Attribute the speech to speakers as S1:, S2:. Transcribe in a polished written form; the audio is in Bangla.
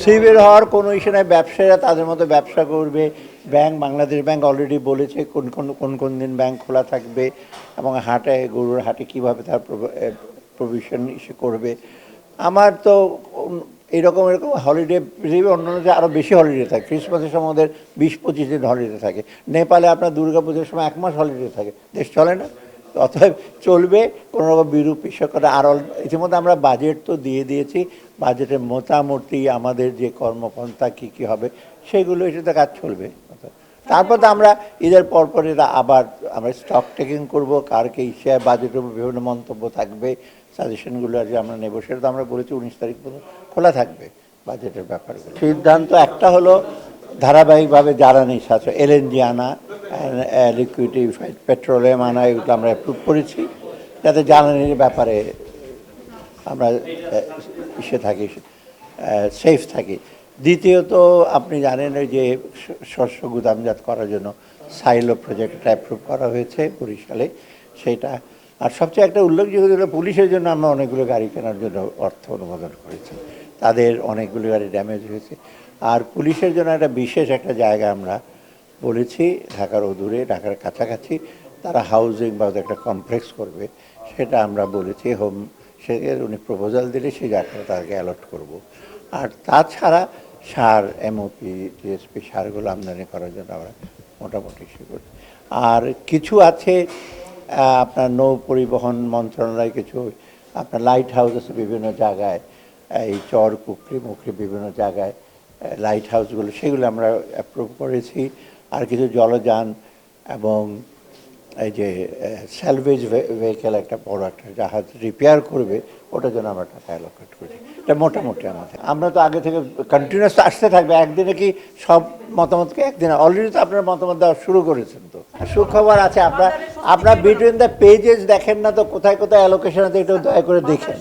S1: সিভিল হওয়ার কোনো ইস্যু নাই, ব্যবসায়ীরা তাদের মতো ব্যবসা করবে। ব্যাংক, বাংলাদেশ ব্যাংক অলরেডি বলেছে কোন কোন কোন কোন দিন ব্যাংক খোলা থাকবে এবং হাটে, গরুর হাটে কীভাবে তার প্রভিশন ইস্যু করবে। আমার তো এরকম এরকম হলিডে পৃথিবীর অন্যান্য যে আরও বেশি হলিডে থাকে, ক্রিসমাসের সময় ওদের 20-25 দিন হলিডে থাকে। নেপালে আপনার দুর্গাপুজোর সময় 1 মাস হলিডে থাকে, দেশ চলে না। অতএব চলবে, কোনো রকম বিরূপ করে। আর ইতিমধ্যে আমরা বাজেট তো দিয়ে দিয়েছি, বাজেটের মোটামুটি আমাদের যে কর্মপন্থা কী কী হবে সেগুলো এটাতে কাজ চলবে। তারপর তো আমরা ঈদের পরপরই আবার আমরা স্টক টেকিং করবো, কারকে হিসাবে বাজেটের উপর বিভিন্ন মন্তব্য থাকবে, সাজেশনগুলো আর যে আমরা নেব সেটা তো আমরা বলেছি 19 তারিখ পর্যন্ত খোলা থাকবে বাজেটের ব্যাপারগুলো। সিদ্ধান্ত একটা হলো ধারাবাহিকভাবে জ্বালানি সাশ্রয়, এলএনজি আনা, লিকুইডিফাইড পেট্রোলিয়াম আনা, এগুলো আমরা অ্যাপ্রুভ করেছি যাতে জ্বালানির ব্যাপারে আমরা থাকি, সেফ থাকি। দ্বিতীয়ত আপনি জানেন ওই যে শস্য গুদামজাত করার জন্য সাইলো প্রজেক্টটা অ্যাপ্রুভ করা হয়েছে বরিশালে, সেইটা। আর সবচেয়ে একটা উল্লেখযোগ্য হলো পুলিশের জন্য আমরা অনেকগুলো গাড়ি কেনার জন্য অর্থ অনুমোদন করেছি, তাদের অনেকগুলো গাড়ি ড্যামেজ হয়েছে। আর পুলিশের জন্য একটা বিশেষ একটা জায়গা আমরা বলেছি, ঢাকার অদূরে, ঢাকার কাছাকাছি তারা হাউজিং বা একটা কমপ্লেক্স করবে, সেটা আমরা বলেছি সে উনি প্রপোজাল দিলে সেই জায়গাটা তাকে অ্যালট করব। আর তাছাড়া সার, এমওপি, টিএসপি সারগুলো আমদানি করার জন্য আমরা মোটামুটি করি। আর কিছু আছে আপনার নৌ পরিবহন মন্ত্রণালয়, কিছু আপনার লাইট হাউস আছে বিভিন্ন জায়গায়, এই চর কুকরি মুকরি বিভিন্ন জায়গায় লাইট হাউসগুলো, সেগুলো আমরা অ্যাপ্রুভ করেছি। আর কিছু জলযান এবং এই যে স্যালভেজ ভেহিকেল, একটা বড় একটা জাহাজ রিপেয়ার করবে, ওটার জন্য আমরা টাকা অ্যালোকেট করি। এটা মোটামুটি আমাদের, আমরা তো আগে থেকে কন্টিনিউয়াস আসতে থাকবে। একদিনে কি সব মতামতকে একদিনে, অলরেডি তো আপনার মতামত দেওয়া শুরু করেছেন। তো সুখবর আছে, আপনার বিটুইন দ্য পেজেস দেখেন না তো, কোথায় কোথায় অ্যালোকেশন আছে, একটু দয়া করে দেখেন।